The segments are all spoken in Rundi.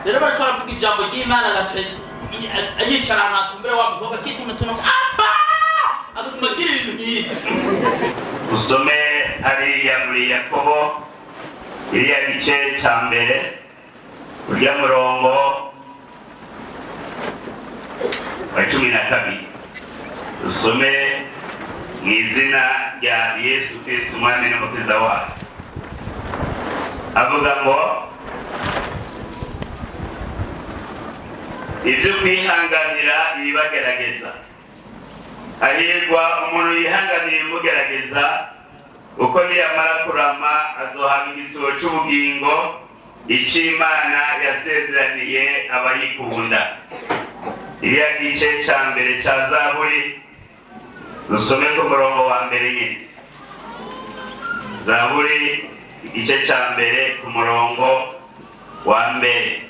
rero bariko baravuga ijambo ry'Imana gace yicara ahantu atumbere wa mukobwa kitunatuno aba akamugira ibintu nk'ivyo. Usome hariya muri Yakobo iriya gice ca mbere urya murongo wa 12. Usome mu izina rya Yesu Kristo umwami n'umukiza wacu. Avuga ngo ibyo kwihanganira ibibagerageza. Hahirwa umuntu yihanganiye imugerageza, uko niyamara kurama azohabwa igisibo c'ubugingo ic'Imana yasezeraniye abayikunda. Iriya gice ca mbere ca Zaburi dusome ku murongo wa mbere nyine. Zaburi igice ca mbere ku murongo wa mbere.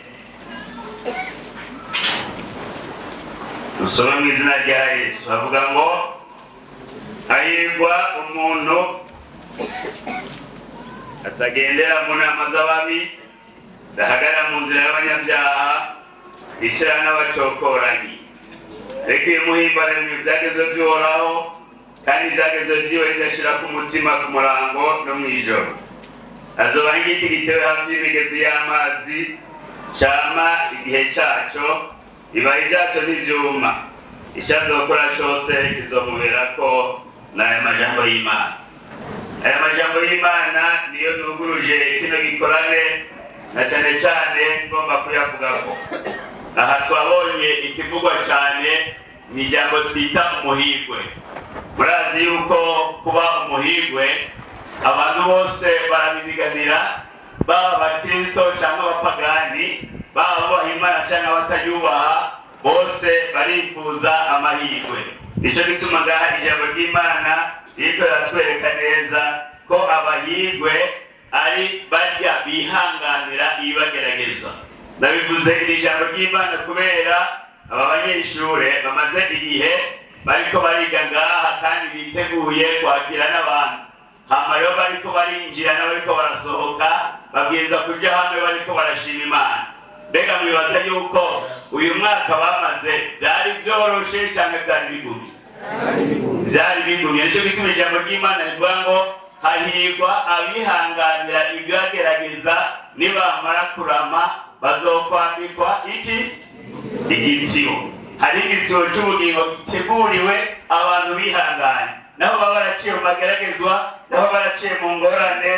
Dusome mu izina rya Yesu. Bavuga ngo hahirwa umuntu atagendera mu nama z'ababi, adahagarara mu nzira y'abanyabyaha, yicara n'abacokoranyi. Ariko iyo muhimbara mu ivyagezwe vy'Uhoraho, kandi ivyagezwe vyiwe bidashira ku mutima ku murango no mw'ijoro. Azoba nk'igiti gitewe hafi y'imigezi y'amazi, cama igihe caco, ibibabi vyaco ntivyuma. Ico azokora cose kizomuberako n'aya majambo y'Imana. Aya majambo y'Imana niyo nuguruje kino gikorane, na cane cane ngomba kuyavugako. Aha twabonye ikivugwa cane ni ijambo twita umuhigwe. Murazi yuko kuba umuhigwe abantu bose barabidiganira, baba abakristo cyangwa abapagani, baba abubaha Imana cyangwa abatayubaha, bose barifuza amahirwe. Nico gituma ngaha ijambo ry'Imana ririko riratwereka neza ko abahirwe ari barya bihanganira ibibagerageza. Ndabivuze iri jambo ry'Imana kubera aba banyeshure bamaze igihe bariko bariga ngaha kandi biteguye kwakira n'abantu. Hama rero bariko barinjira n'abariko barasohoka babwirizwa kuja hamwe bariko barashima Imana. Mbega mwibaza yuko uyu mwaka bamaze vyari vyoroshe canke vyari bigumye? Vyari bigumye. Nico gituma ijambo ry'Imana rivuga ngo hahirwa abihanganira ibibagerageza, nibamara kurama bazokwambikwa iki? Igisibo. Hari igisibo c'ubugingo giteguriwe abantu bihanganye. Naho baba baraciye mu mageragezwa, naho baraciye mu ngorane,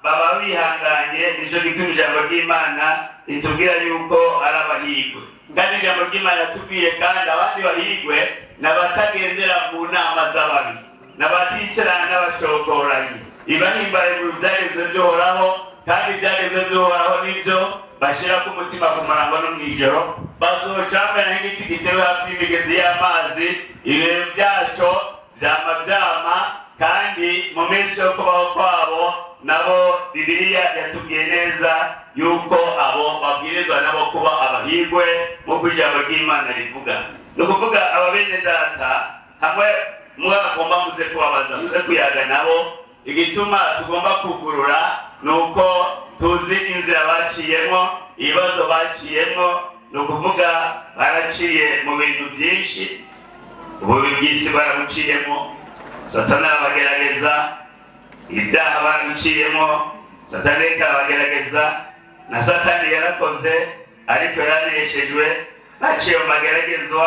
baba bihanganye. Nico gituma ijambo ry'Imana ritubwira yuko ari abahigwe. Kandi ijambo ry'Imana ritubwiye kandi abandi bahigwe n'abatagendera mu nama z'ababi, n'abaticarana n'abacokoranyi. Ibahimbare mu vyagezwe vy'Uhoraho, kandi ivyagezwe vy'Uhoraho nivyo bashira ku mutima ku murango no mw'ijoro. Bazoca bamera nk'igiti gitewe hafi y'imigezi y'amazi, ibibabi vyaco vyama vyama, kandi mu minsi yo kubaho kwabo nabo Bibiliya yatubwiye neza yuko abo babwirizwa nabo kuba abahigwe nk'uko ijambo ry'Imana rivuga. Ni ukuvuga ababene data, hamwe mwagomba muze kubabaza, muze kuyaga nabo. Igituma tugomba kugurura nuko tuzi inzira baciyemo, ibibazo baciyemo. Ni ukuvuga baraciye mu bintu byinshi, ububi bw'isi barabuciyemo, Satani arabagerageza, ibyaha barabuciyemo, Satani arabagerageza, na Satani yarakoze ariko yaraneshejwe. Baciye mu mageragezwa,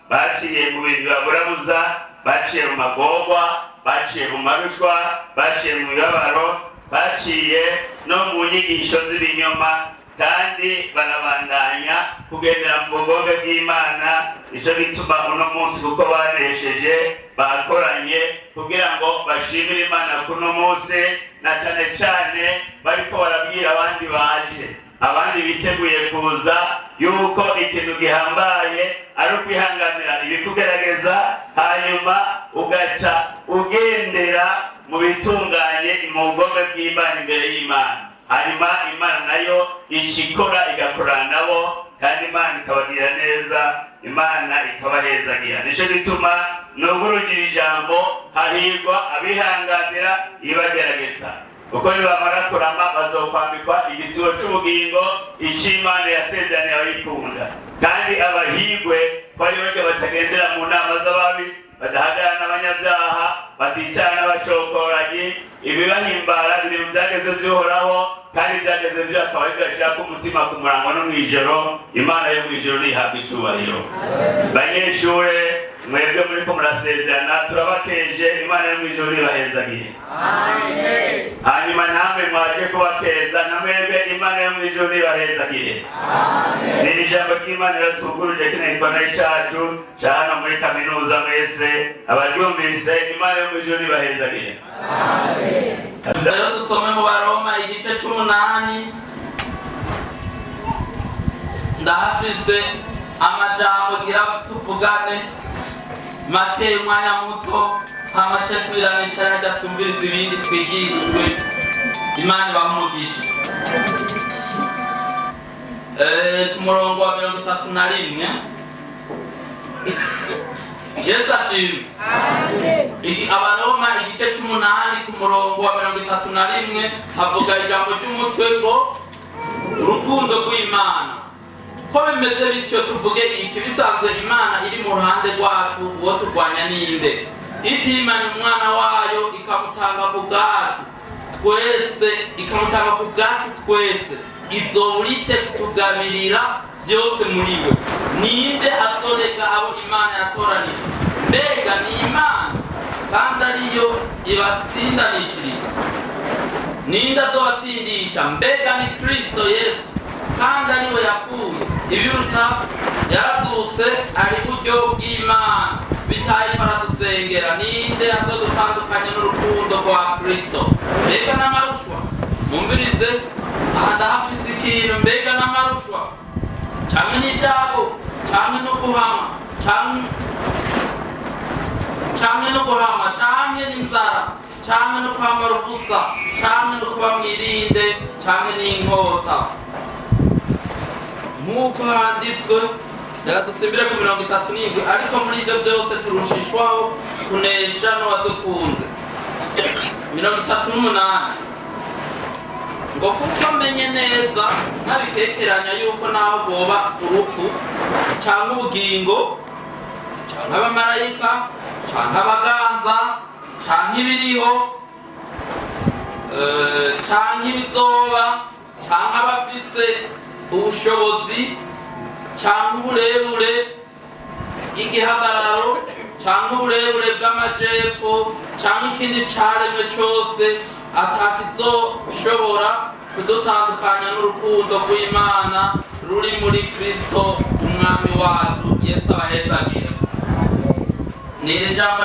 baciye mu bintu baburabuza, baciye mu magorwa, baciye mu marushwa, baciye mu mibabaro, baciye no mu nyigisho z'ibinyoma, kandi barabandanya kugendera mu bugombe bw'Imana. Ico bituma uno munsi kuko banesheje bakoranye kugira ngo bashimire Imana kuno munsi, na cane cane bariko barabwira abandi baje, abandi biteguye kuza, yuko ikintu gihambaye ari ukwihanganira ibikugerageza, hanyuma ugaca ugendera mu bitunganye mu bugombe bw'Imana imbere y'Imana. Hanyuma Imana nayo ishikora igakorana nabo, kandi Imana ikabagirira neza, Imana ikabahezagira. Nico gituma nugurugira ijambo hahirwa abihanganira ibibagerageza. uko nibamara kurama bazokwambikwa igisibo c'ubugingo ic'Imana yasezeraniye abayikunda. Kandi abahigwe ko ari barya batagendera mu nama z'ababi, badahagarara n'abanyabyaha, baticara n'abacokoranyi, ibibahimbara biri mu vyageze vy'Uhoraho, kandi vyageze vyo akaba bigashirako umutima ku murango no mw'ijoro. Imana yo mw'ijoro nihabwa icubahiro. Banyeshure mwebwe muriko murasezerana turabakeje, Imana yo mw'ijoro ibahezagire. Amen. Hanyuma namwe mwaje kubakeza na mwebwe Imana yo mw'ijoro ibahezagire. Amen. Ni ijambo ry'Imana rituguruje kino gikorwa cacu ca hano muri kaminuza mwese abaryumvise, Imana yo mw'ijoro ibahezagire. Amen. Rero dusome mu Baroma igice c'umunani. Ndahafise amajambo ngira tuvugane make umwanya muto, hama cesubira nicara hadatumviriza ibindi twigishijwe. Imana ibamugishe. Ku murongo wa 31 Yesu ashimwe. Amen. Abaroma igice c'umunani ku murongo wa 31 havuga ijambo ry'umutwe ngo urukundo rw'Imana. Ko bimeze bityo tuvuge iki, bisanzwe Imana iri mu ruhande rwacu, uwo turwanya ninde? Itimanye umwana wayo ikamutanga ku bwacu twese, izoburite kutugamirira vyose muri we. Ninde azorega abo Imana yatoranije? Mbega ni Imana, kandi ariyo ibatsindanishiriza. Ninde azobatsindisha? Mbega ni Kristo Yesu, kandi ariwe yapfuye, ibiruta yarazutse, ari buryo bw'Imana, bitaye paradusengera. Ninde azodutandukanya n'urukundo rwa Kristo? Mbega n'amarushwa? Mumvirize, aha ndahafise ikintu. Mbega n'amarushwa, canke n'ibyago, canke no guhama, canke n'inzara, canke no kwambara ubusa, canke no kuba mwirinde, canke n'inkota. Nk'uko handitswe, reka dusimbire ku 37, ariko muri ivyo vyose turushishwaho kunesha n'uwadukunze. 38 ngo kuko menye neza ntabikekeranya yuko naho bwoba urupfu canke ubugingo canke abamarayika canke abaganza canke ibiriho canke ibizoba canke abafise ubushobozi canke uburebure bw'igihagararo canke uburebure bw'amajepfo canke ikindi caremwe cose, atakizoshobora kudutandukanya n'urukundo rw'Imana ruri muri Kristo umwami wacu. Yesu abahezagire. Niri jambo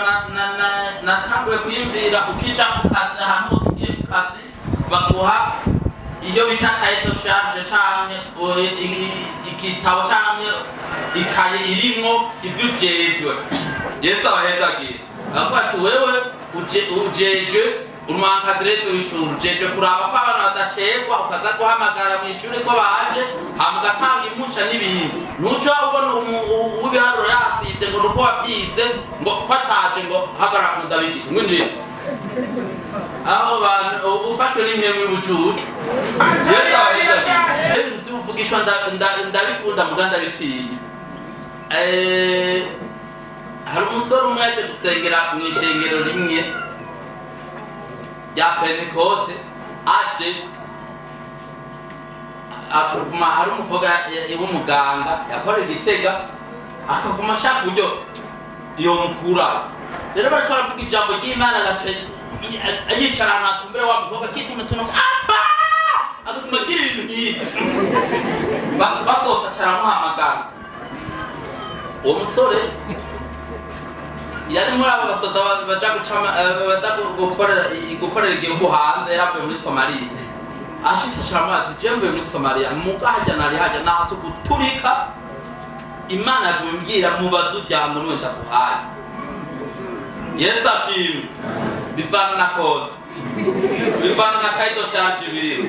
natanguye kuyumvira. Ukija mu kazi, ahantu hose ugiye mu kazi baguha iyo bita kaye de charge canke igitabo canke ikaye irimwo ivyo ujejwe. Yesu abahezagire. Avuga ati wewe ujejwe urumankadreze w'ishuri, ujejwe kuraba ko abantu badacegwa, ukaza guhamagara mw'ishuri ko baje, hama ugatanga impusha n'ibindi. Ntuco ubona uw'ibiharuro yasivye ngo nuko wavyize ngo ko ataje ngo hagarara mu ndabigisha ngwinjira. Aho bantu ufashwe n'imwe y'ubujuju. Yesu abahezagire. Ibintu vy'ubuvugishwa ndabikunda muga ndabitinya. Hari umusore umwe yaje gusengera mw'ishengero rimwe rya Pentekote, aje akaguma, hari umukobwa w'umuganga yakorera Gitega, akaguma ashaka uburyo iyo mukura. Rero bariko baravuga ijambo ry'Imana, agace yicarana atumbere wa mukobwa kitunatuno akaguma agira ibintu nk'ivyo. Basohotse acaramuhamagara. Uwo musore yari muri abo basoda baja gukorera igihugu hanze, yaravuye muri Somalia. Ashitse acaramuha ati jewe mvuye muri Somalia, mugahajya nari hajya nahatse guturika. Imana yagumbwira mubaze uryama n'uwe ndaguhaye. Yesu ashimwe. Bivana na kode, bivana na kaye de charge biriho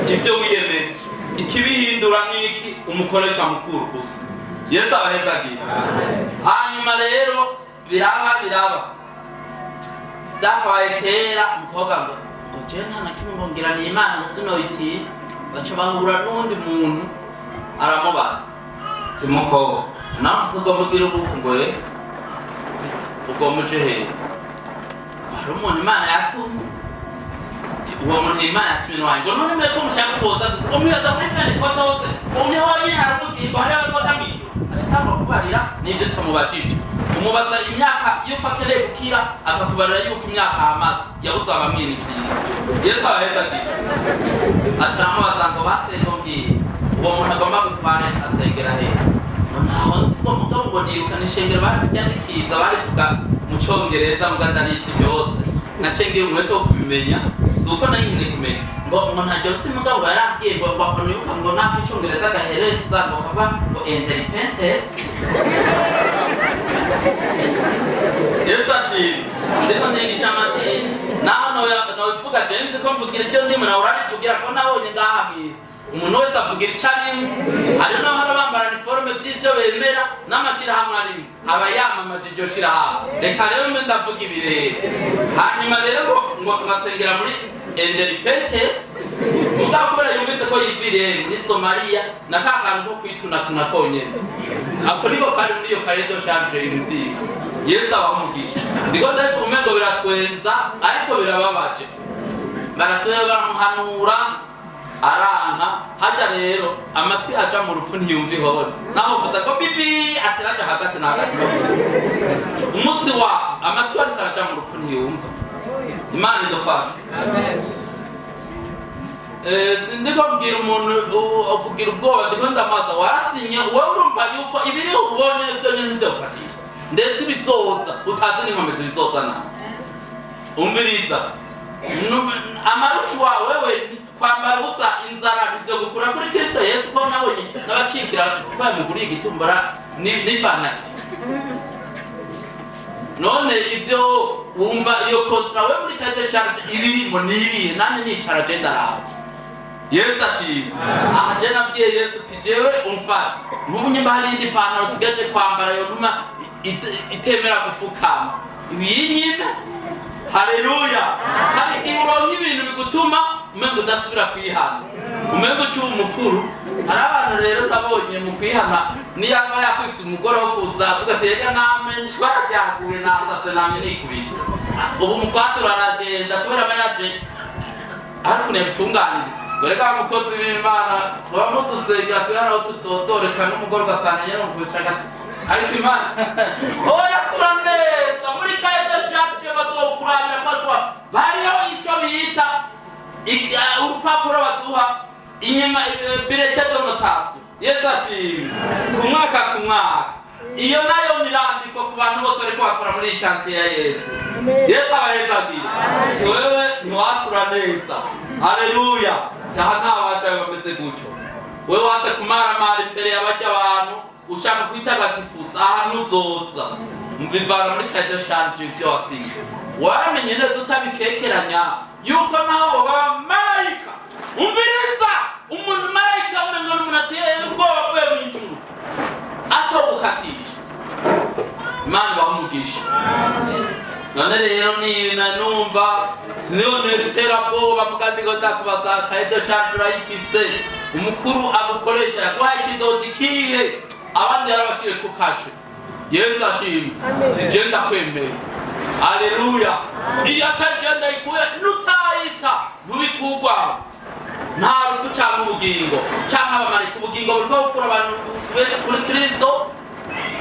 ivyo wiyemeza. Ikibihindura niki? Umukoresha mukuru gusa. Yesu abahezagire. Hanyuma rero biraba byakabaye kera, umukobwa ngo ngo je nta na kimwe ngongira ni Imana sinoyiti baca bahura n'undi muntu aramubaza timuko namusugo mugira ubukwe ubwo muje he hari umuntu Imana yatumye uwo muntu Imana yatumye wanjye none mwe ko mushaka kuza umwibaza muri kandi koza hose umwe honyine haramugingo hari abazotamije atanga kubarira nivyo tamubajije umubaza imyaka yuko akeneye gukira akakubarira yuko imyaka amaze yabuze abamwinikiye Yesu aheza ati acaramubaza ngo basego ngiye uwo muntu agomba gutwara asengera he naho nzi ko mugabo ngo nibuka nishengera barikiza barivuga mu Congereza mugandanizi byose nacengeye umwete wo kubimenya suko nanyine kumenya ngo ntajya utsi mugabo yarabwiye ngo bakonyuka ngo nako Icongereza gahereza ngo kava ngo independence Yesu ashimwe ndiko ndigisha amadini naho nobivuga je nzi ko mvugira ibyo ndimo nawe urarivugira ko nabonye ngahamisa umuntu wese avugira icyo arimo hari n'aho bambara uniforme by'ibyo bemera n'amashirahamwe arimo aba yamamaje iryo shirahamwe reka rero mbe ndavuga ibirere hanyuma rero ngo ngasengera muri independence mugabo kubera yumvise ko yiviriye muri Somalia na kakantu ko kwitunatuna konyene ako niko kari muri iyo karedo charge imvisi Yesu abamugisha ndiko ndari kumengo biratwenza ariko birababaje barasuye baramuhanura aranka haja rero amatwi haja mu rupfu ntiyumva ihoro naho kuza ko bibi ateraje hagati na hagati umunsi wa amatwi ariko haja mu rupfu ntiyumva Imana idufashe amen sindiko mbwira umuntu ukugira ubwoba ndiko ndamaza warasinye wowe urumva yuko ibiri ubonye byo nyine byo kwatisha ndetse bizoza utazi n'inkomezi bizoza na umviriza amarushi wawe wewe kwambara usa inzara bivyo gukura kuri Kristo Yesu ko nabonye nabacikira kuko yamuguriye igitumbara ni fanasi none ivyo wumva iyo kontra we muri kaje charge ibiri mo nibiye nane nicara je ndaraje Yesu ashimwe aha je nabwiye Yesu tijewe umfasha nk'ubunye mbari indi pantaro sigaje kwambara yo ntuma itemera gufukama ibinyime haleluya hari ikironka ibintu bigutuma umengo udasubira kwihana umengo cy'uwo mukuru hari abantu rero nabonye mu kwihana niyaba yakwise umugore wo kuza avuga tega namenye barajyaguye nasatse namye nikubita ubu mukwatura aragenda kubera abayaje ariko nebitunganije goreka mukozi w'Imana bamudusengera tuyaraho tutodoreka n'umugore ugasanga yero kwishaka ariko Imana oya turaneza muri kaide shake bazokuramya kwa bariho icyo bita urupapuro baduha inyuma birete de notation Yesu ashimwe ku mwaka iyo nayo nirandiko ku bantu bose ariko bakora muri chantier ya Yesu Yesu abaheza agira wewe ntiwaturaneza haleluya nta wacha bameze gutyo wewe wase kumaramara imbere y'abajya abantu ushaka kwitagatifuza ahantu uzoza mubivana muri kaide charge ibyo wasiye waramenye neza utabikekeranya yuko naho baba marayika umviriza umuntu marayika urenga n'umuntu ateye ubwoba bwe mu ijuru atobukatisha Imana bamugisha none rero ni nanumva sinone iterabwoba mugandiko ndakubaza kaide charge urayifise umukuru agukoresha yaguhaye ikidodi kihe abandi yarabashire ku kashe Yesu ashimwe tugenda kwemera haleluya iyo atagenda ikuye nutayita ntubikugwa nta rufu cyangwa ubugingo cyangwa abamarika ubugingo buri bwo gukura abantu benshi kuri Kristo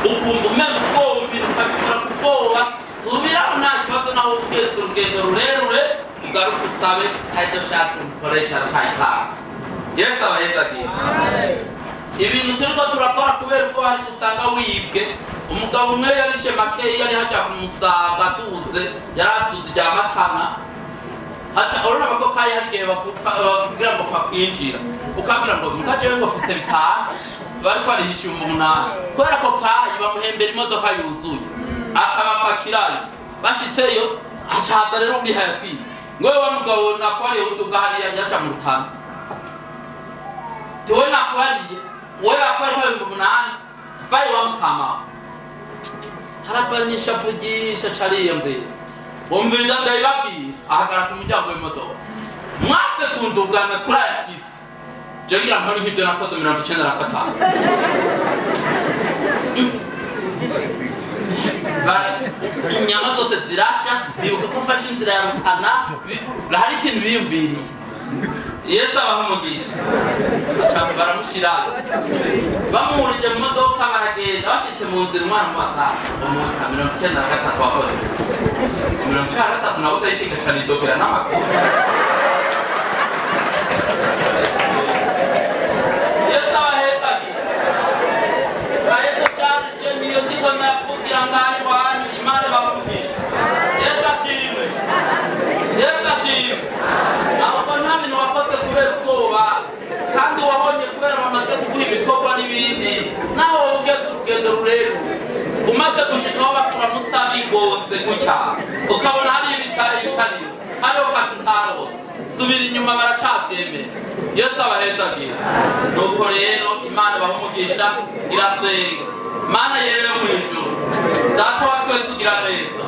ukumva umenga ubwoba ibintu ukabikora ku bwoba subira nta kibazo naho ugeze urugendo rurerure ugaruka usabe kaide charge umukoresha cyangwa Yesu abaheza agira ibintu turiko turakora kubera uko hari gusanga wibwe umugabo umwe yarishe make yari hajya kumusaga duze yaraduze rya matana haca orona bako kayi harigiye bakubwira ngo fa kwinjira ukabwira ngo mugaje ngo fise bitanu bari kwarihisha umunani kubera ko kayi bamuhembera imodoka yuzuye akabapakirayo bashitseyo acaza rero uri happy ngo we mugabo nakwariye uduga hariya yaca mu rutano tuwe nakwariye wewe akwariye mu munani vai wamutama harapanyisha vugisha cariye mve umviriza ndayibabwira ahagara ku muryango w'imodoka mwase kundugana kuri aya fisi je ngira mpari nk'ivyo nakoze 95 inyama zose zirasha bibuka ko fashe inzira ya Rutana hari ikintu biyumviriye Yesu abamugisha cyangwa baramushira bamurije mu modoka baragenda bashitse mu nzira umwana mwaka mu 93 wakoze 93 nawe utayitika cyane idokera n'amakuru Yesu abahetaga kayeto cyarije niyo ndiko nakubwira ngaho wanyu Imana bamugisha Yesu ashimwe ahubwo nta bintu wakoze kubera ubwoba kandi wabonye kubera bamaze kuguha ibikorwa n'ibindi naho wowe ugeze urugendo rurerure umaze gushikaho bakuramutsa bigonze gutya ukabona hari ibitariro hariho kashe utarose subira inyuma baracabyemera Yesu abahezagira nuko rero Imana bahumugisha irasenga Mana yerewe mu ijuru data wa twese ugira neza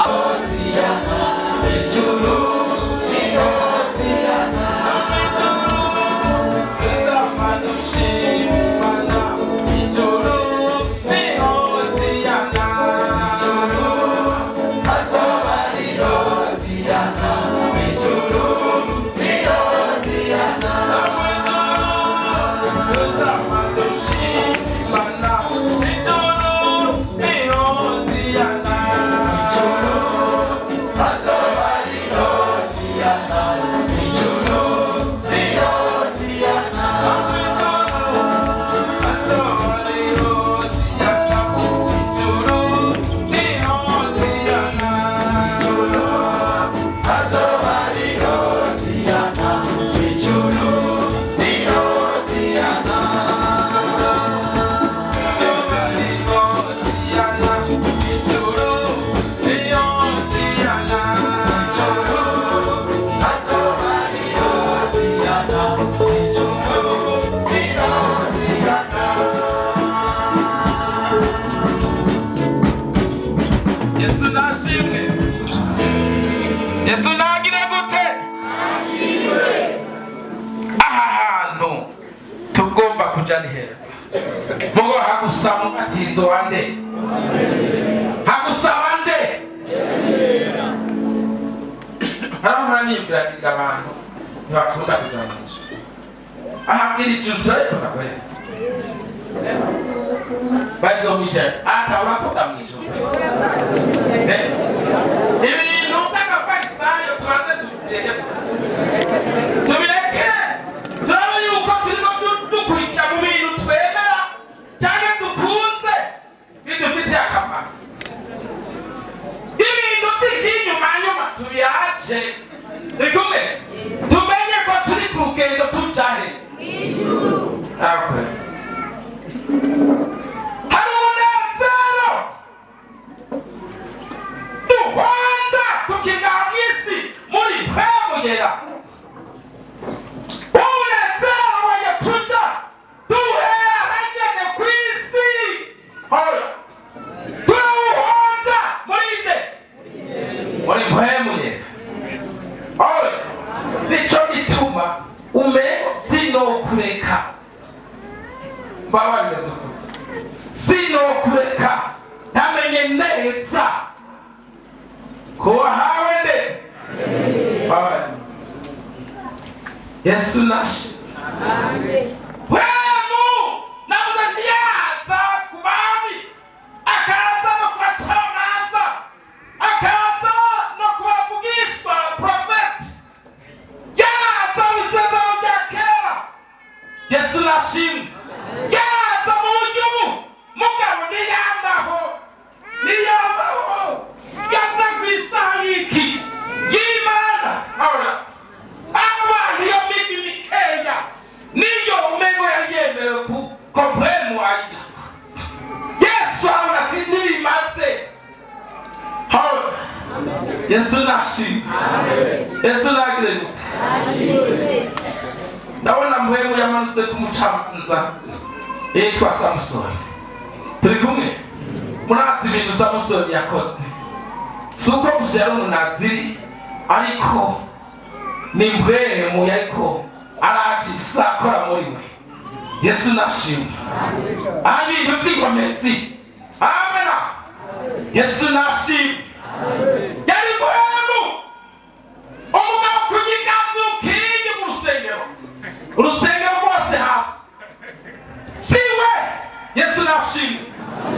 aboziyana ijuru Mungu hakusamu atizo wande hakusawande haramana nibwira kiga abantu ntibakunda kuzamuca ahambira ikintu ariko kweli bazomisha ata urakunda mwisho ibintu by'agafarisayo tubanze tubireke turabe yuko turimo dukurikira mu bintu twemera cyane dukunze bidufitiye akamaro ibintu by'inyuma tubihace ikume tumenye ko turi ku rugendo tujahe hari umunezero duhonza tukiga mw'isi muri kwemuyera umunezero wayo tuja duhera nyene kw'isi turawuhonza muri nde muri kwemuyera nico gituma umenya sinokureka babarimeze ukuri sinokureka ntamenye neza ko wahawe nde babari Yesu nashe wemu nabuze ntiyaza ku bami akaza no ku bacamanza akaza no ku bavugishwa profeti yaza mu isezerano rya kera Yesu nashimwe yaza mu bujumu mugabo niyambaho yaza ku isaha y'iki y'Imana abantu iyo migi mikeya niyo umego yari yemerewe ko mpwemu ayita Yesu abona ati ntibimaze Yesu nashimwe Yesu nagire gute ndabona mpwemu yamanutse ku mucamanza yitwa Samusoni turi kumwe murazi ibintu Samusoni yakoze si uko gusa yari umunaziri ariko ni mpwemu yariko arajisa akora muri we. Yesu nashimwe. Ibintu vy'inkomezi. Amena. Yesu nashimwe. Yari mpwemu. Umugabo kunyigaza ukingi mu rusengero. Urusengero rwose hasi. Siwe. Yesu nashimwe.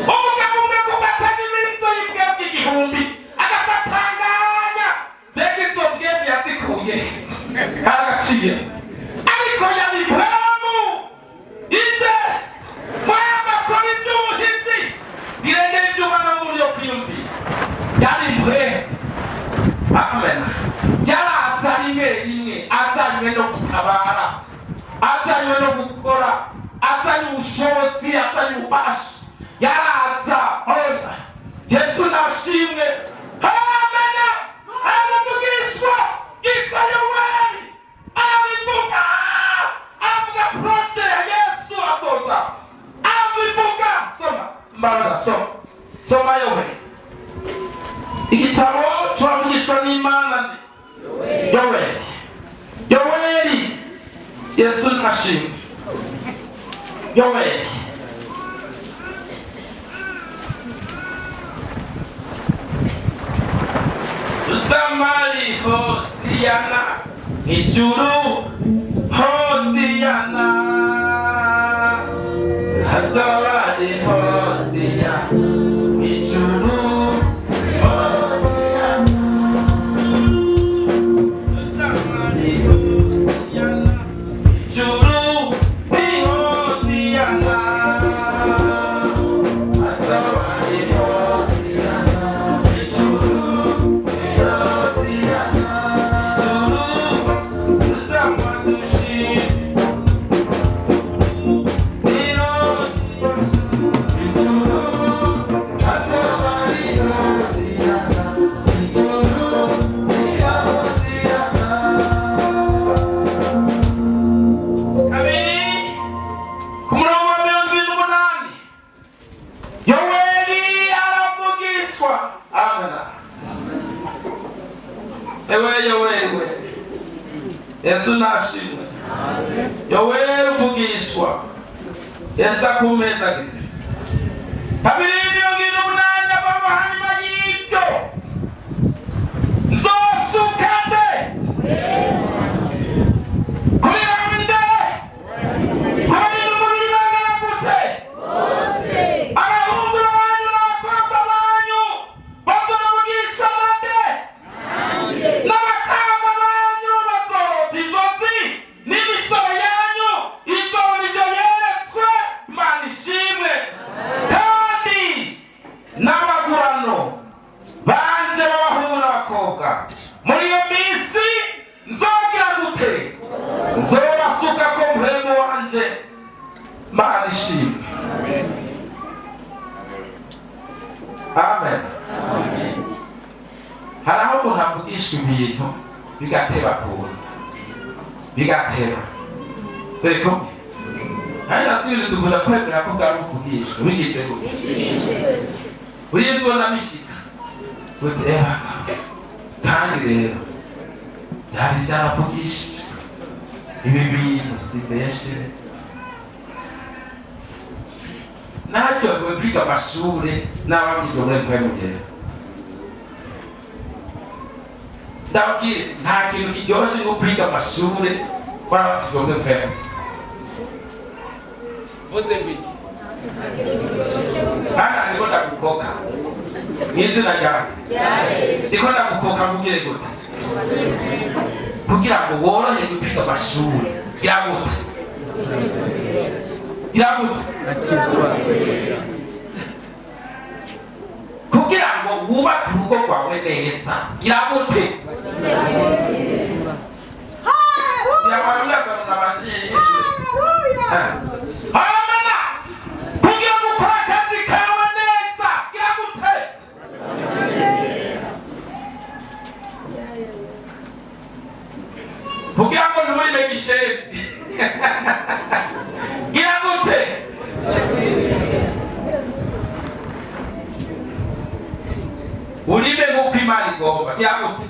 Umugabo umwe gufata n'ibintu y'ibwebwe igihumbi. Agafatanganya. Mbega izo bwebwe yazikuye. Aragaciye. Ariko yari mpwemu. Inde. Mwema kora iby'ubuhizi. Birengera iby'umwana muri yo kwiyumvira. Yari mpwemu. Amen. Yarazanye rimwe. Azanywe no gutabara. Azanywe no gukora. Azanye ubushobozi. Azanye ububasha. Yaraza. Oya. Yesu nashimwe. Amena. Aramuvugishwa. Yitwa Yoweri. Arabivuga. Avuga proje ya Yesu atoza. Arabivuga. Soma. Mbaraga soma. Soma Yoweri. Igitabo cyavugishwa n'Imana. Yoweri. Yoweri. Yesu nashimwe. Yoweri. Zamari Hoziyana. Ijuru Hoziyana. Hazawadi Hoziyana. Ijuru Hoziyana. Zamari Hoziyana. Ijuru Hoziyana. Hazawadi Hoziyana. Ijuru Yesu nashimwe. Yoweri uvugishwa. Yesu akumeza gite. Kabiri 78 baba hanyuma y'ivyo. Nzosukane. Kubirande. Kubira umubiri bangana gute? Bose. Abahungu banyu n'abakobwa banyu bazovugishwa nande? Nanje. N'abatama banyu bazorota inzozi n'imisoro yanyu izobona ivyo yeretswe. Imana ishimwe. Kandi n'abagurano banje b'abahungu n'abakobwa muri iyo minsi nzogira gute? Nzobasuka ko mpwemu wanje. Imana ishimwe. Amen. Hari aho umuntu avugishwa ibintu bigateba kuza bigateba. Reko hari natwe dukunda kwemera ko bwari uvugishwa bigize gute? Buriya tubona bishika gutera kandi rero byari byaravugishije ibi bintu si benshi. Naryohewe kwiga amashuri n'abatijwe muri kwemugera. Ndabwire nta kintu kiryoshe nko kwiga amashuri warabatijwe muri kwemugera. Vuze ngwiki kandi ariko ndagukoka n'izina ryawe siko ndagukoka mubwire gute kugira ngo woroherwe kwiga amashuri. Gira gute? Gira gute? Kugira ngo wubake urugo rwawe neza. Gira gute? Amena. Kugira ngo ukore akazi kawe neza. Gira gute? Kugira ngo nturi megishezi. Gira gute? Urime nk'uko Imana igomba. Gira gute?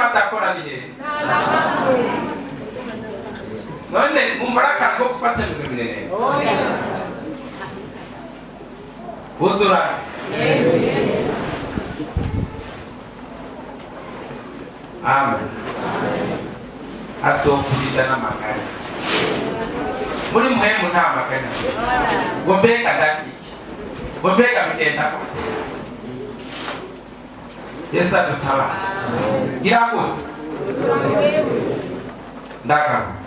amahema adakora ni hehe none mumara akantu ko gufata ibintu neza buzurane amen atokuriza n'amaganya muri muhemu nta maganya ngo mbega ndakiki ngo mbega bigenda gute Yesu adutabara gira gute ndagaruka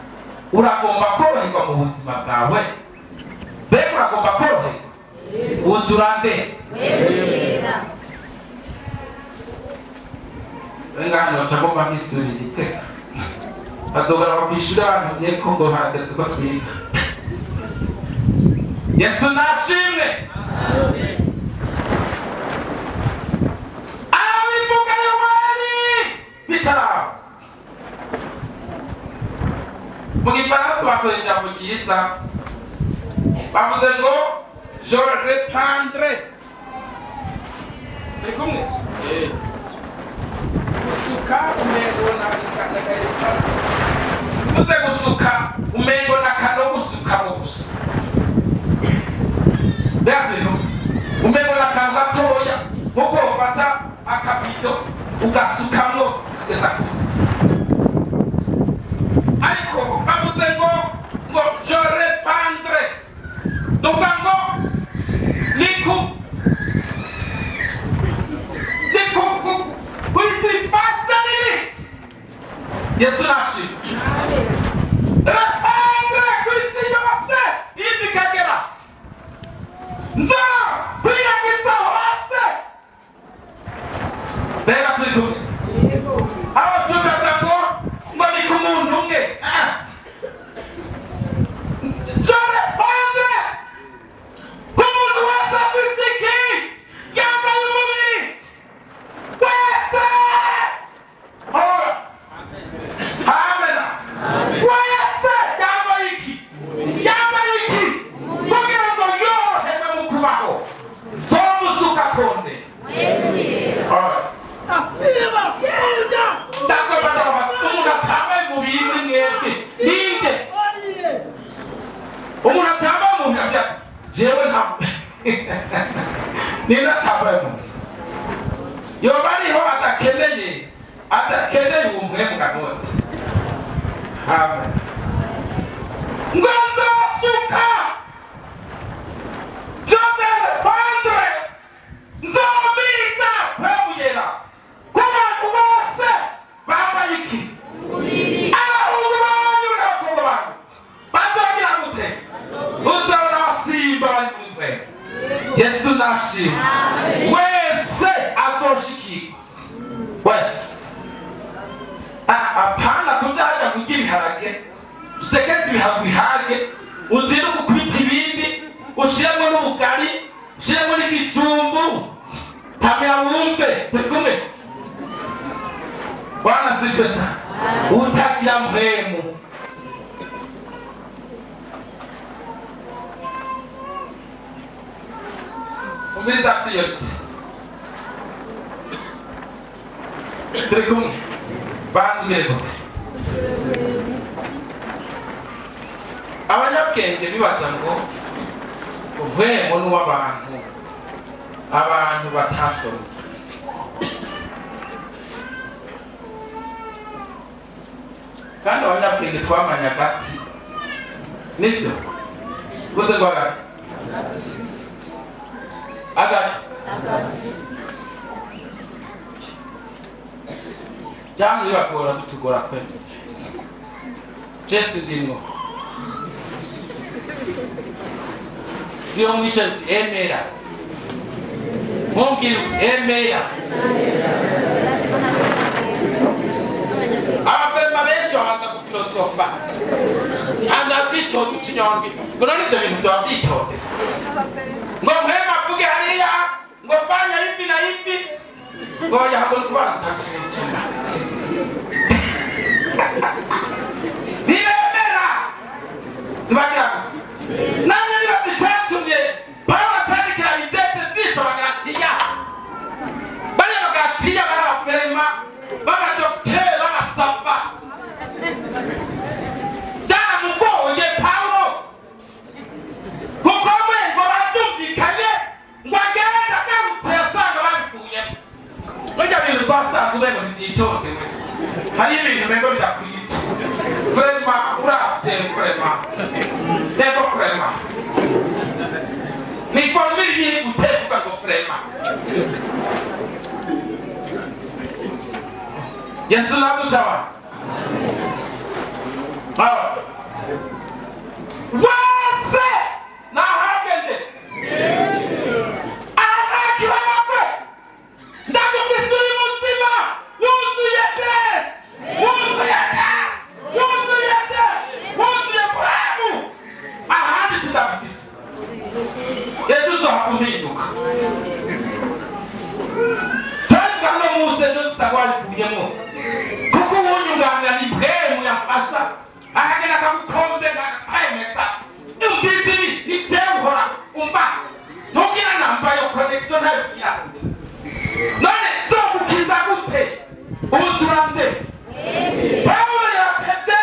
uragomba koroherwa mu buzima bwawe mbega uragomba koroherwa uzurande wenga hano cagomba nk'isuri iteka bazogara bakwishura abantu ngiye ko ngo hageze ko twiga Yesu nashimwe arabivuga yoweri bitaraho mu gifaransa bakoresha ijambo ryiza bavuze ngo je répandrai turi kumwe gusuka umengo na espace muze gusuka umengo na kano gusuka mu gusa byateho umengo na kano gatoya nkuko ufata akabido ugasukamwo kugeza kuza ariko bavuze ngo je répandrai donc ngo niku kuisifasa nini Yesu nashimwe répandre kuisi yose hivi kagera nzo kuyagita hose bega turi kumwe aho tugaza ngo ni ku muntu umwe je répandre ku muntu wese afisiki yambaye umubiri wese amen wese yambaye iki kugira ngo yoroherwe mu kubaho zomusuka konde umuntu atambaye umubiri muri mwebwe ninde umuntu atambaye umuntu abyata jewe ntabwo ninde atambaye umuntu yoba ariho adakeneye uwo muhembwa nose amen ngo nzosuka jodere pandre nzomita pebuyera ku bantu bose bambaye iki abahungu banyu n'abakobwa banyu bazogira gute uzabona abasimba bari muri mwe Yesu nashimwe wese azoshikirwa wese apana kujaja kugira ibiharage useketse ibiharage uzira gukubita ibindi ushiremo n'ubugari ushiremo n'igijumbu tamira wumve turi kumwe Bwana sifiwe sana utakia mpemu umiriza priority turi kumwe batubwire gute abanyabwenge bibaza ngo ubwemo n'uw'abantu abantu batasomye kandi abanyabwenge twamanya agati nivyo guze ngo agati jamwe bakora bitugora kwemera Jesu ndimwo Dio mwishanti emera Mungi emera abafema benshi babanza gufilosofa handa kwitoza utinyongi ngo none ivyo bintu vyavyitonde ngo mpema avuge hariya ngo fanya hivi na hivi ngo yahago kubanza ukabisuzuma nibemera ntibagira nane niba bishatumye babatandikira ivyete vyisho bagaratiya bariya bagaratiya barabafema b'abadokiteri twasanze umengo ntivyitondewe hari ibintu umengo bidakwitse vrema uravye vrema ego vrema ni formule yihe guteguka ngo vrema Yesu nadutabara wese nahageze anakibabakwe ndagufise uri mutima wuzuye buramu ahandi sindagufise ejo uzohakumpinduka twavuga no musi ejo dusanga warivuyemwo kuko uwunyunganira ni bwemu yafasha akagenda akagukombe akakwemeza imbizibi nitewuhora umva ntubwira namba yo connection ntayogira none zogukiza gute ubuturande Pawulo yatevye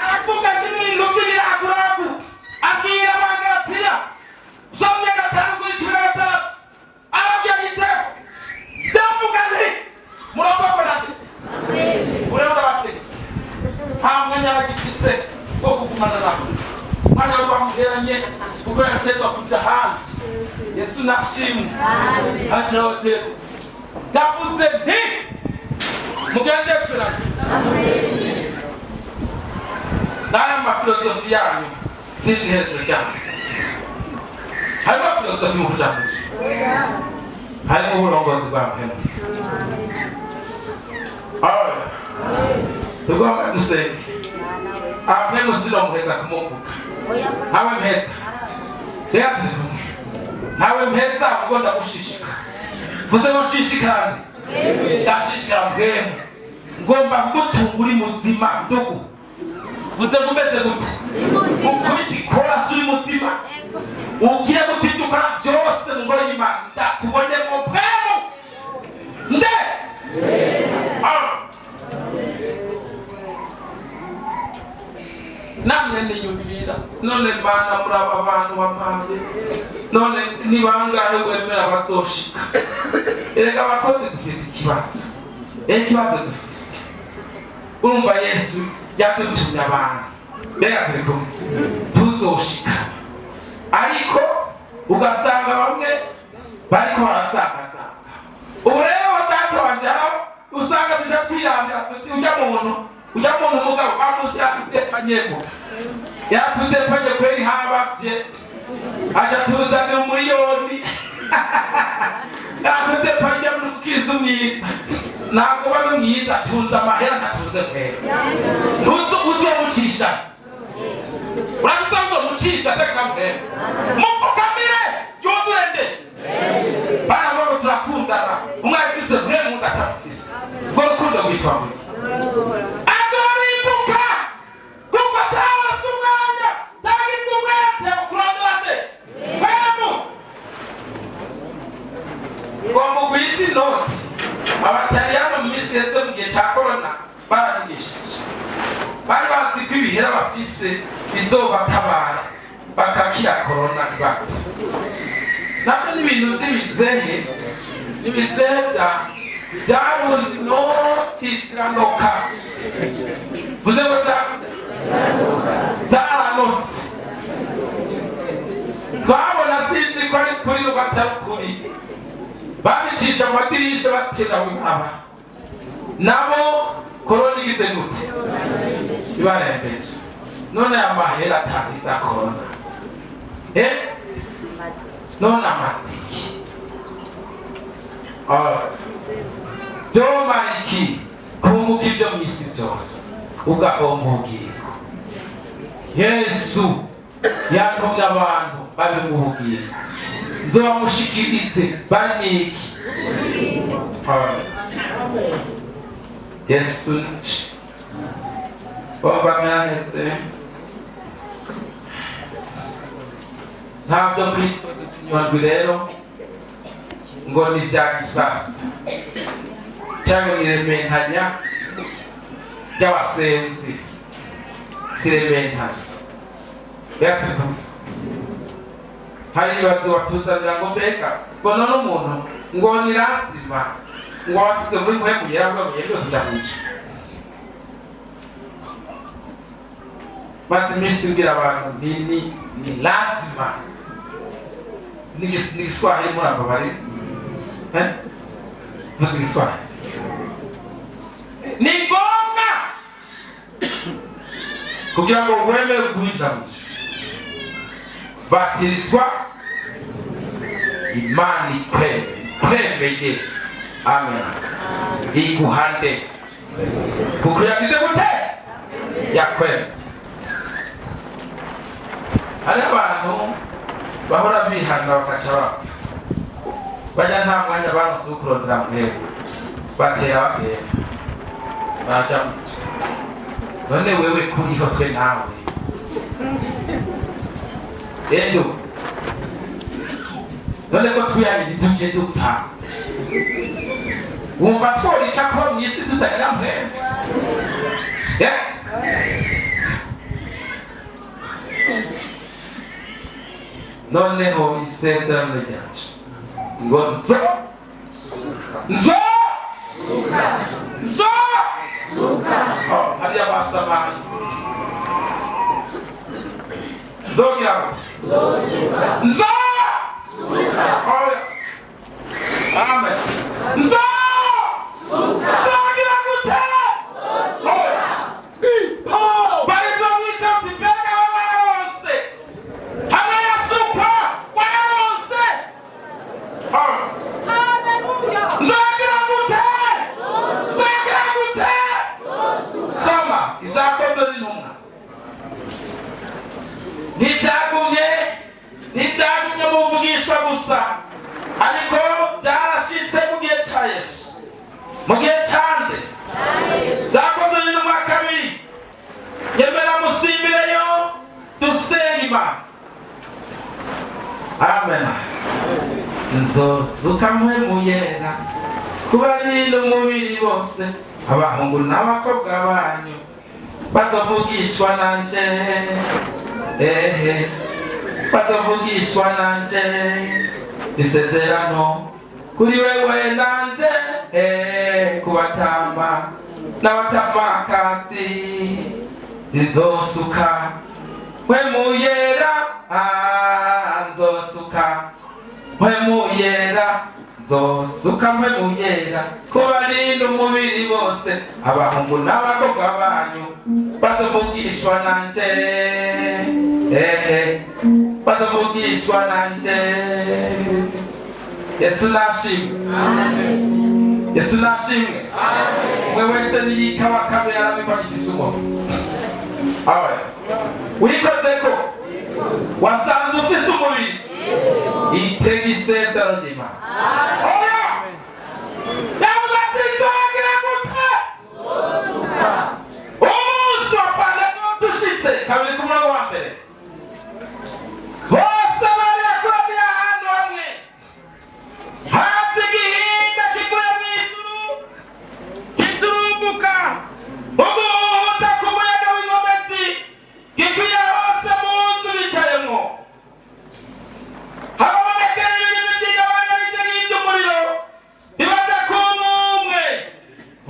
aravuga n'ibintu by'ibiraguragu abwira Abagalatiya somye 5:16 arabwira igitego ndavuga nti murabakorana urabona bategetse nta mwanya aragifise wo kugumana nabo mwanya rwamugeranye kuko yatezwa kuja hanze Yesu nashimwe hajawatete ndavuze nti mugendesherane n'aya mafilozofi yanyu sinzi iherezo ryanyu harimo filozofi mu kujamuja harimo uburongozi bwa mpemu tugomba dusenge mpemu ziromuheza kumuvuga ntawe mpeza reka turikumwe ntawe mpeza ubwo ndagushishika vuze ngushishikane ndashishikara mpemu ngomba kugutunga uri muzima ndugu vuze ngumeze gute ukubita ikorasi uri muzima ugiye gutiduka vyose mu ngoro y'Imana ndakubone mu mpemu nde namwe niyumvira none Mana muri aba bantu bampamye none ni bangahe wemera bazoshika erega abakozi dufise ikibazo dufise urumva Yesu yadutumye abantu reka turiko tuzoshika ariko ugasanga bamwe bariko barazanga ubu rero data wanje aho usanga tuja twirambira tuti ujya muntu mugabo bamusi yatudepanye kweri habavye aja tuzanira umuriyoni yatudepanye mukisi mwiza ntabwo babe mwiza tunze amahera ntatunze kweri uzomucisha urabisa uzomucisha tekamwera mupfukamire yuzure nde bana babo turakundana umwe afise mwene undi atamufise urwo rukundo rwitwa mwe azorimbuka kuko atawase umwanya ntagize umwete ukurondera nde mpemu ngomba ugwitse inoti abataliyano mu minsi iheze mu gihe ca korona barabigishije bari bazi ko ibihera bafise bizobatabara bakakira korona ntibapfe nabyo n'ibintu vy'ibizehe n'ibizehe vyarunze inoti ziranoka vuze ngo zaranotse twabona sinzi ko ari kuri n'ubwo atari kuri babicisha mu madirisha baterawe nkaba nabo korona igize gute ibarembeje none amahera atagiza korona none amatiki vyomara iki kunguka ivyo mw'isi vyose ugahomba ubugingo Yesu yatumye abantu babe mu bugingo nzobamushikirize baniki Yesu baba mwaheze ntabyo kwitoza utunyondwi rero ngo ni vya gisasa cyangwa ni rementanya ry'abasenzi si rementanya yatuka hari ibibazo batuzanira ngo mbega ngo none umuntu ngo niranzima ngo wasize muri mwe mugera ngo mugende kutabica bati misimbira abantu ni lazima ni Kiswahili mwana bari ni Kiswahili ni ngombwa kugira ngo wemere kuwinjira mu ijuru batirizwa imani kwemeye amen iguhande kuko yagize gute yakwemeye. Hari abantu bahora bihanga bakaca bapfa bajya nta mwanya baronse wo kurondera muhego batera bagenda baja muco none wewe kuriho twe nawe endo none ko twiyabiri tuje dupfa wumva tworisha ko mwisi tutagira muhego noneho isezerano ryacu ngo nzo hariya basamaye nzogira nzo amen nzo nzogira gute ntibyagumye muvugishwa gusa ariko byarashitse mu gihe cya Yesu mu gihe cyande zakoze mu mwaka kabiri yemera musimbireyo dusenga Imana amen nzosuka mpwemu yera kubarinda umubiri bose abahungu n'abakobwa banyu batavugishwa nanje batavugishwa nanje isezerano kuri wewe nanje kubatamba n'abatamakazi zizosuka mpwemu yera nzosuka mpwemu yera nzosuka mpwemu yera kubarinda umubiri bose abahungu n'abakobwa banyu batavugishwa nanje batavugishwa nanje. Yesu nashimwe amen. Yesu nashimwe amen. Mwe wese niyikaba kabe yarabikwa n'ikisumo awe wikozeko wasanze ufise umubiri itega isezerano ry'Imana oya yavuze ati nzogira gute umunsi wa Pentekote ushitse kabiri ku murongo wa mbere bose bari bakoraniye ahantu hamwe haza igihinda kivuye mu ijuru giturumbuka umuhuta ku muyaga w'inkomezi gikwira hose mu nzu bicayemo habonekera ibintu by'igabanya bice nk'iby'umuriro bibaja ku umwe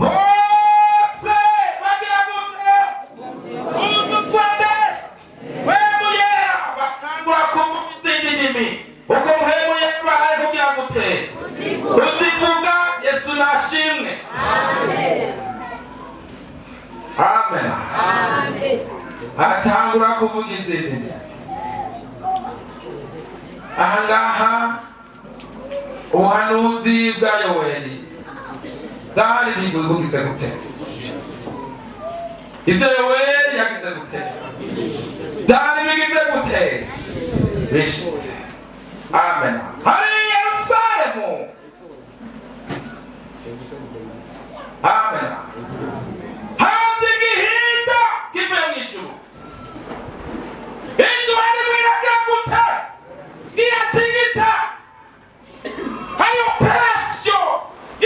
bose bagira gute uzu twende mpwemu yera batangura kuvuga izindi ndimi uko mpwemu yera bahaye kugira gute uzivuga. Yesu nashimwe amen amen. Atangura kuvuga izindi ndimi ahangaha ubuhanuzi bwa Yoweli bwari bugize gute ibyo Yoweli yagize gute byari bigize gute bishitse amen. Hari Yerusalemu amen hanze igihinda kivuye mu ijuru inzu bari mwiragira gute iratigita hari operasiyo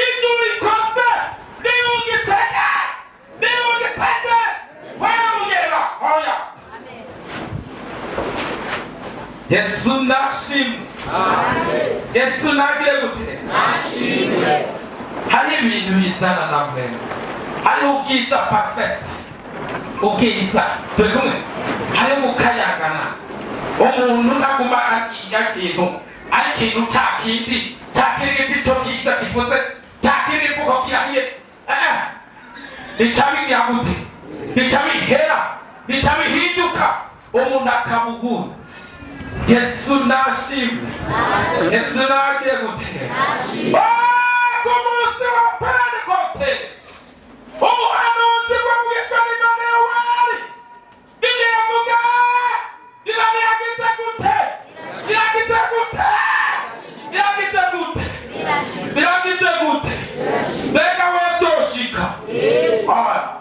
ijuru rikoze riyungitene wamugera oya Yesu nashimwe amen. Yesu nagire gute nashimwe hari ibintu bizana na mwene, hari ubwiza perfect, ubwiza turi kumwe, hari gukayagana umuntu ntaguma ikintu ari ikintu cyakindi cyakindi cyo kiza kivuze cyakindi kuko kirahiye icyabigira gute icabihera icabihinduka umuntu akabugura. Yesu nashimwe, Yesu nagiye gute ku munsi wa Pentekote umuhanuzi bwavugishwa n'Imana yawari bigiye vuga biba biragize gute biragize gute biragize gute biragize gute mbega we vyoshika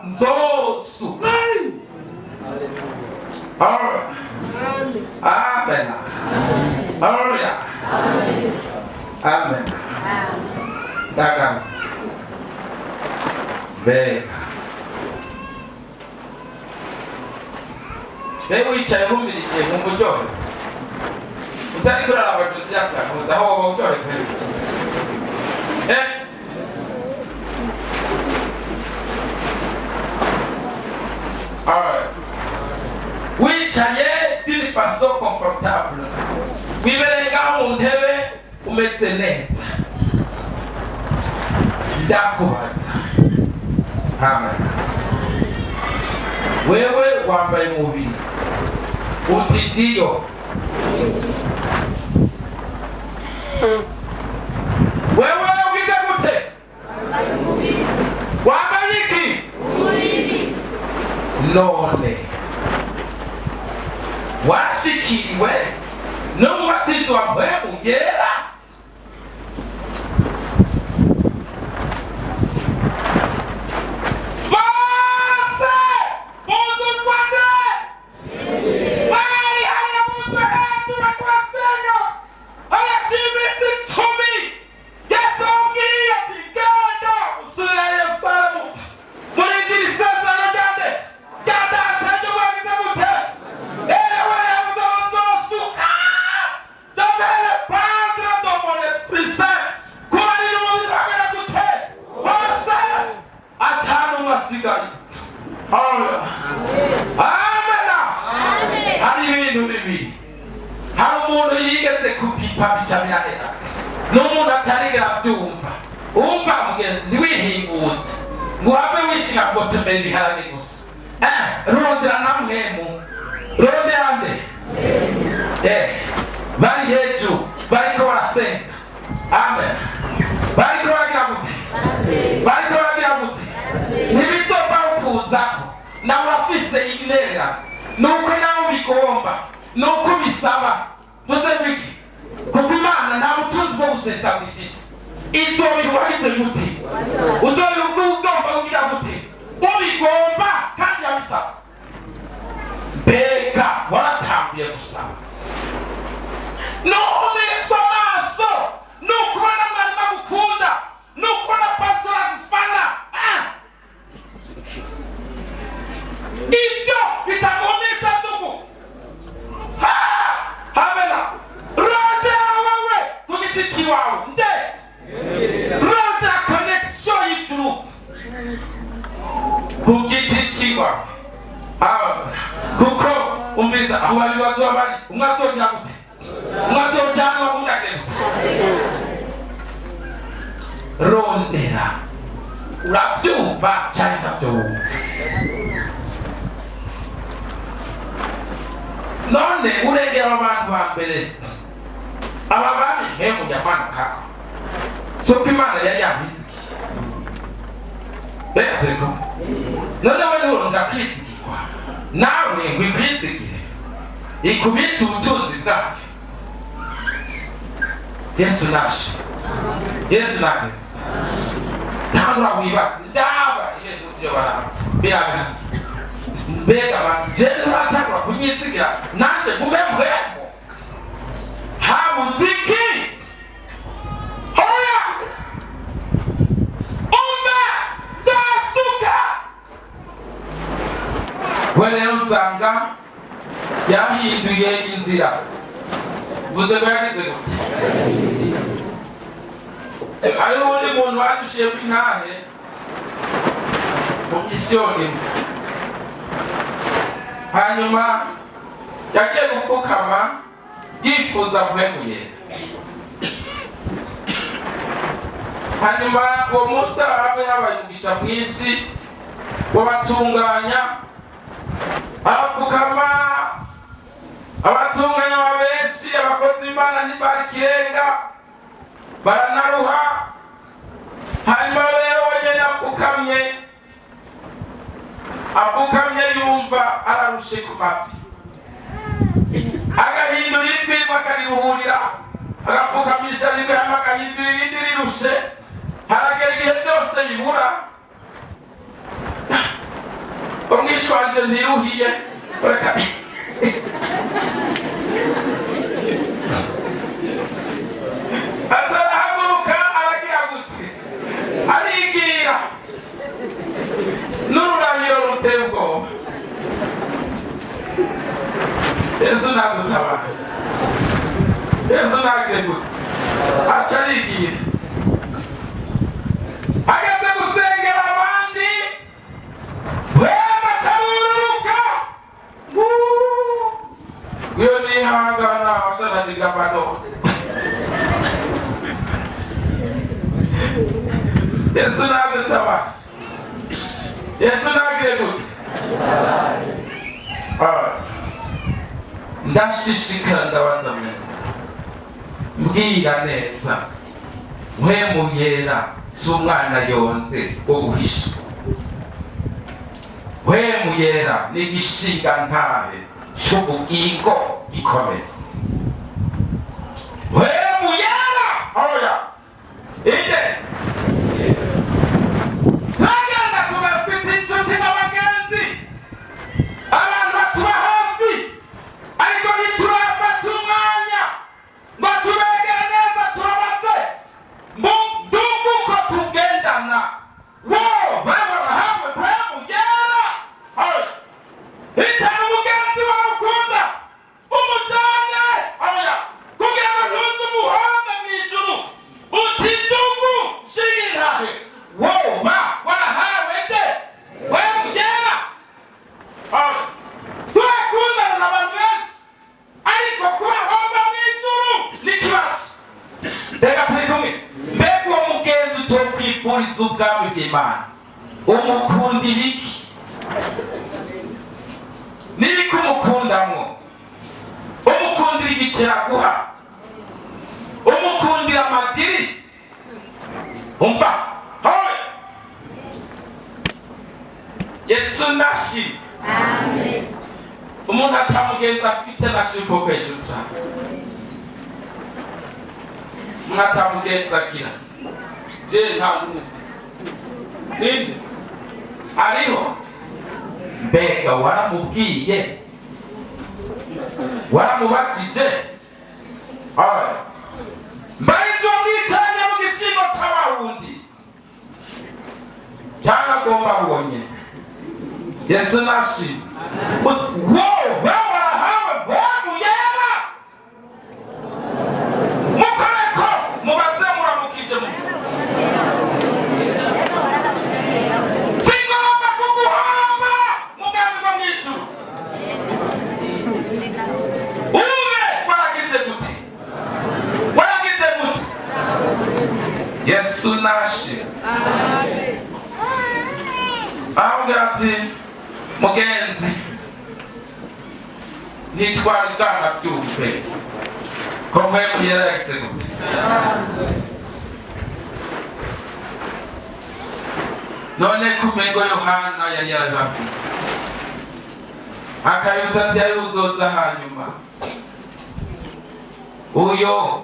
nzosu amen haleluya amen ndagarutse mbega mbega wicaye humirikiye mu buryohe utari kurara abacuzi yasakamuza aho woba uryohe kweretse wicaye d'une façon confortable wibereye ngaho mu ntebe umeze neza ndakubaza amen wewe wambaye umubiri uti ndiyo wewe ugize gute wambaye iki none washikiriwe n'umubatizo wa mpwemu yera bose buzuzwa nde bari hariya buzwe hejuru turasenga haraciye iminsi 10 Yesu amubwiye ati genda usubire i Yerusalemu murindire isezerano ryande rya data ryo mwagize gute hari ibintu bibiri. Hari umuntu yigeze kubipa bica birahera n'umuntu atarigera avyumva. Umva mugenzi ntiwihingutse ngo habe wishinga ngo tumere ibiharage gusa. Rondera na mpwemu rondera nde bari hejuru bariko barasenga amen bariko baragira gute bariko baragira gute ntibizova ukuzako nawe urafise inera nuko nawe ubigomba nuko bisaba tuze biki kuko Imana nta butunzi bwo gusesa bifise izobihuwagize gute uzobigomba kugira gute ubigomba kandi yabisavye mbega waratambuye gusaba nuhumishwa amaso nukubona mwarimu agukunda nukubona pastor agufana ivyo bitaguhumisha ndugu hamena rondera wewe ku giti ciwawe nde rondera connection y'ijuru ku giti ciwawe kuko umbiza aho babibazo bari umwazogira gute umwazojyanwa bundagenda rondera uravyumva cyane ntavyumva none urengera abantu ba mbere aba bami mpemu yamanukako soko Imana yari yabiziki beteko none we nurondera kwizigirwa nawe ngwikwizigire ikubitse ubutunzi bwabyo. Yesu nashe Yesu nage ntabwo wibaza ndaba iyo ntuziyo baraba biraga mbega banje batagura kunyizigira nanje ngubemwemo habuziki hoya umva zasuka wele usanga yahinduye inzira buze bwagize gute hariho undi muntu badushiye kw'intahe mu misiyoni hanyuma yagiye gupfukama yifuza mpwemuye. Hanyuma uwo munsi arabe yabaye umugisha mw'isi wabatunganya arapfukama abatunganya babeshi abakozi b'Imana ntibari kirenga baranaruha. Hanyuma rero wagenda apfukamye yumva ararushe ku mavi agahindura ivi akariruhurira agapfukamisha rimwe hama agahindura irindi rirushe haragera igihe byose bibura umwishu wanje ntiruhiye atarahaguruka aragira gute arigira n'ururahiro ruteye ubwoba. Yesu nagutabara, Yesu nagire gute aca arigira ageze gusengera abandi batabururuka iyo nihangana washanajiga amanose. Yesu nagutabara, Yesu nagire gute ndashishikara ndabaza mwe mbwira neza mpwemu yera si umwana yonze wo guhisha. Mpwemu yera ni igishinga ntahe c'ubugingo gikomeye. Mpwemu yera oya inde tagenda tubafite inshuti n'abagenzi abantu batuba hafi ariko ntiturafata umwanya ngo tubegere neza turabaze ndugu ko tugendana wo babona hamwe mpwemu yera hitana umugenzi wawe ukunda umujanye kugira ngo ntuze umuhanda mw'ijuru uti ndugu nshinga intahe woba warahawe nde mpwemu yera. Turakundana n'abantu benshi ariko kubahomba mw'ijuru n'ikibazo. Reka turi kumwe mbega uwo mugenzi utokwifuriza ubwami bw'Imana umukunda ibiki n'ibiki umukundamwo? Umukundira igiceri aguha, umukundira amadiri umva hoye. Yesu nashimwe. Amen. Umuntu atamugenza afite nashimwe ko hejuru cyane. Umuntu atamugenza agira je nta n'umufise ninde ariho mbega waramubwiye waramubatije mbarizo mwitanya mu gishingo c'abawundi cyangagomba ubonye. Yesu nashimwe. Barahawe mpwemu yera mukoreko mubaze muramukije singomba kuguhomba mugambi wo mw'ijuru. Ube waragize gute Yesu nashimwe. Avuga ati mugenzi nitwara ibwana byumve ko mpwemu yera yagize gute. None kumengo Yohana yari yarababwiye akayuza ati yari uzoza hanyuma uyo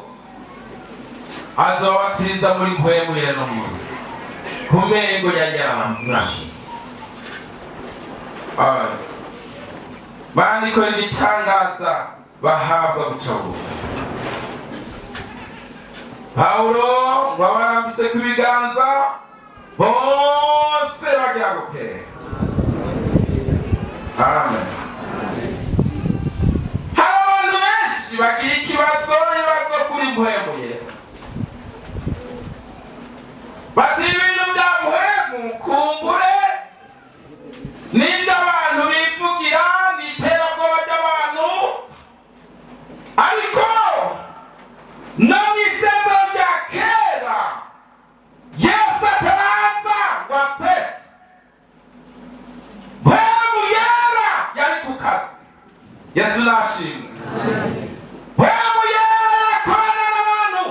azobatiriza muri mpwemu yera n'umuntu kumengo yari yarababwiye bandikora ibitangaza bahabwa guca bugufi. Pawulo ngo abarambitse ku biganza bose bagira gutera. Amen. Hari abantu benshi bagira ikibazo kuri mpwemu yera Yesu nashimwe. Mpwemu yera yakorana n'abantu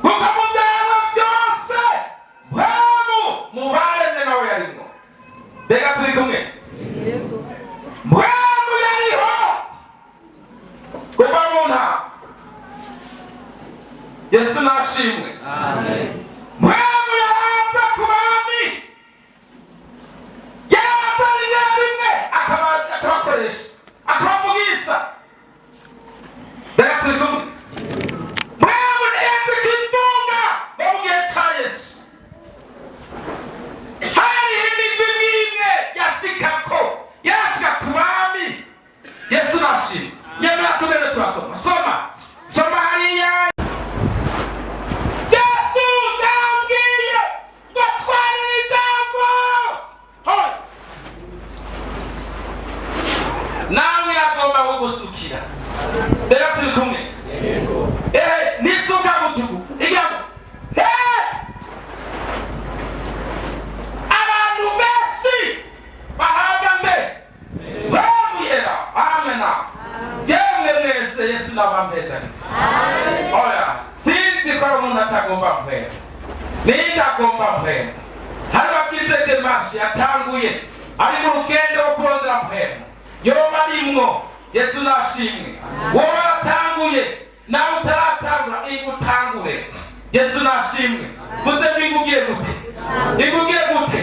kuko mu byaremwe byose mpwemu mu baremye nawe yarimo. Mbega turi kumwe? Mpwemu yariho kuva mu ntama. Yesu nashimwe. Mpwemu yaraza ku bami, yaraza rimwe rimwe akabakoresha, akabavugisha. Mbega turi kumwe? Mpwemu ntiyandika imbuga mu gihe cya Yesu. Hari imigwi imwe yashikako, yashika ku bami. Yesu nashimwe. Nyamara tugende turasoma. Soma hariya. Yesu nambwiye ngo twarire ijambo. Nawe agomba kugusukira. Mbega turi kumwe? Nisuka gutugu. Ijambo. Abantu benshi bahabwa mbe. Bamuyera. Amena. Yemwe mwese Yesu nabambezanye. Oya, sinzi ko umuntu atagomba mpwema. Nindagomba mpwema. Hari bakize demarche yatanguye ari mu rugendo rwo kurondera mpwema. Yoba arimwo. Yesu nashimwe. Wowe atanguye nawe utaratangura igutangure. Yesu nashimwe. Gute bigugiye gute? Igugiye gute?